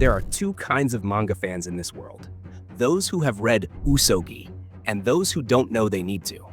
There are two kinds of manga fans in this world: those who have read Usogui and those who don't know they need to.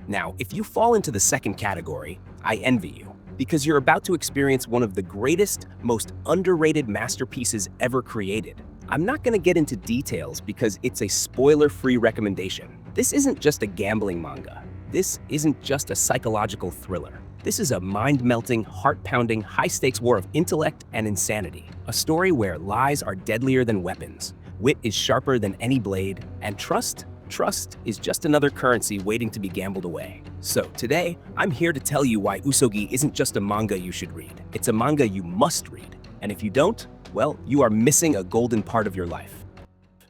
Now, if you fall into the second category, I envy you, because you're about to experience one of the greatest, most underrated masterpieces ever created. I'm not going to get into details because it's a spoiler-free recommendation. This isn't just a gambling manga. This isn't just a psychological thriller. This is a mind-melting, heart-pounding, high-stakes war of intellect and insanity. A story where lies are deadlier than weapons, wit is sharper than any blade, and trust is just another currency waiting to be gambled away. So today, I'm here to tell you why Usogui isn't just a manga you should read. It's a manga you must read. And if you don't, well, you are missing a golden part of your life.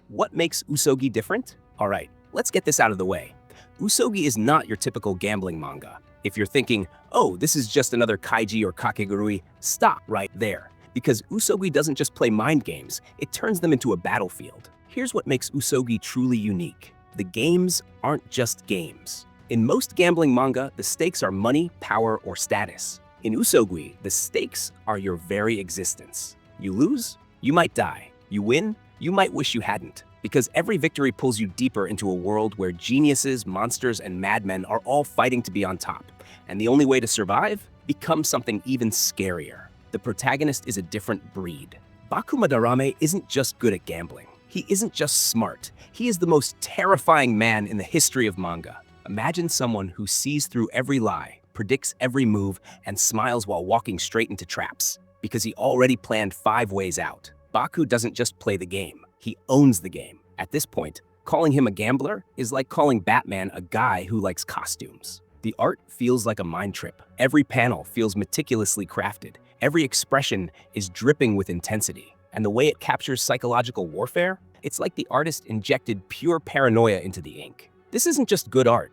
What makes Usogui different? All right, let's get this out of the way. Usogui is not your typical gambling manga. If you're thinking, oh, this is just another kaiji or kakegurui, stop right there. Because Usogui doesn't just play mind games, it turns them into a battlefield. Here's what makes Usogui truly unique. The games aren't just games. In most gambling manga, the stakes are money, power, or status. In Usogui, the stakes are your very existence. You lose, you might die. You win, you might wish you hadn't. Because every victory pulls you deeper into a world where geniuses, monsters, and madmen are all fighting to be on top. And the only way to survive? Become something even scarier. The protagonist is a different breed. Baku Madarame isn't just good at gambling. He isn't just smart. He is the most terrifying man in the history of manga. Imagine someone who sees through every lie, predicts every move, and smiles while walking straight into traps, because he already planned 5 ways out. Baku doesn't just play the game, he owns the game. At this point, calling him a gambler is like calling Batman a guy who likes costumes. The art feels like a mind trip. Every panel feels meticulously crafted. Every expression is dripping with intensity. And the way it captures psychological warfare, it's like the artist injected pure paranoia into the ink. This isn't just good art.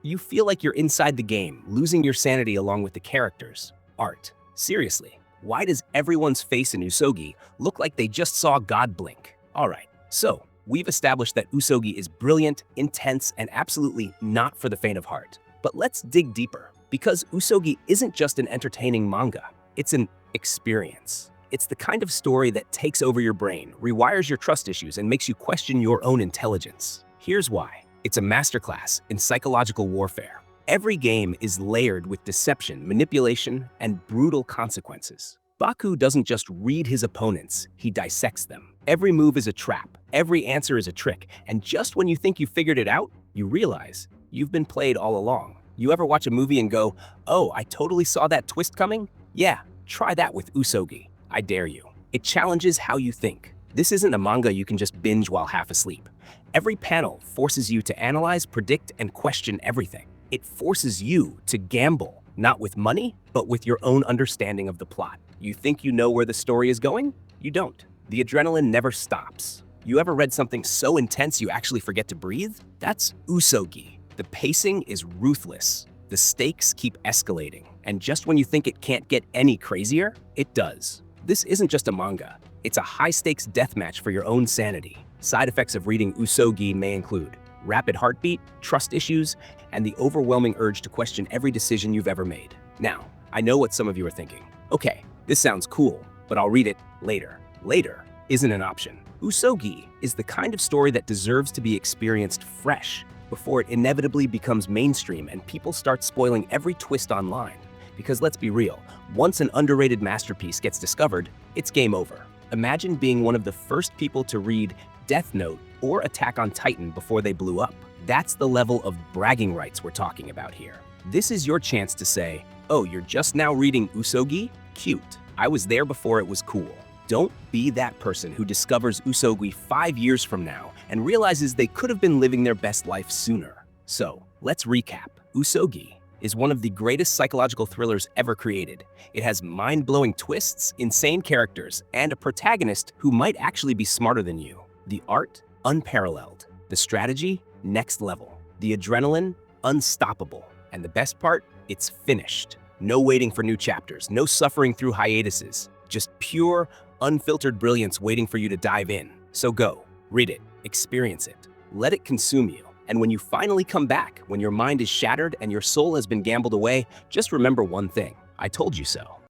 You feel like you're inside the game, losing your sanity along with the characters. Art. Seriously, why does everyone's face in Usogui look like they just saw God blink? All right, so we've established that Usogui is brilliant, intense, and absolutely not for the faint of heart. But let's dig deeper, because Usogui isn't just an entertaining manga, it's an experience. It's the kind of story that takes over your brain, rewires your trust issues, and makes you question your own intelligence. Here's why. It's a masterclass in psychological warfare. Every game is layered with deception, manipulation, and brutal consequences. Baku doesn't just read his opponents, he dissects them. Every move is a trap, every answer is a trick, and just when you think you figured it out, you realize you've been played all along. You ever watch a movie and go, oh, I totally saw that twist coming? Yeah, try that with Usogui. I dare you. It challenges how you think. This isn't a manga you can just binge while half asleep. Every panel forces you to analyze, predict, and question everything. It forces you to gamble, not with money, but with your own understanding of the plot. You think you know where the story is going? You don't. The adrenaline never stops. You ever read something so intense you actually forget to breathe? That's Usogui. The pacing is ruthless. The stakes keep escalating. And just when you think it can't get any crazier, it does. This isn't just a manga. It's a high-stakes deathmatch for your own sanity. Side effects of reading Usogui may include rapid heartbeat, trust issues, and the overwhelming urge to question every decision you've ever made. Now, I know what some of you are thinking. Okay, this sounds cool, but I'll read it later. Later isn't an option. Usogui is the kind of story that deserves to be experienced fresh before it inevitably becomes mainstream and people start spoiling every twist online. Because let's be real, once an underrated masterpiece gets discovered, it's game over. Imagine being one of the first people to read Death Note or Attack on Titan before they blew up. That's the level of bragging rights we're talking about here. This is your chance to say, oh, you're just now reading Usogui? Cute. I was there before it was cool. Don't be that person who discovers Usogui 5 years from now and realizes they could have been living their best life sooner. So, let's recap. Usogui is one of the greatest psychological thrillers ever created. It has mind-blowing twists, insane characters, and a protagonist who might actually be smarter than you. The art, unparalleled. The strategy, next level. The adrenaline, unstoppable. And the best part, it's finished. No waiting for new chapters, no suffering through hiatuses. Just pure, unfiltered brilliance waiting for you to dive in. So go, read it, experience it, let it consume you. And when you finally come back, when your mind is shattered and your soul has been gambled away, just remember one thing: I told you so.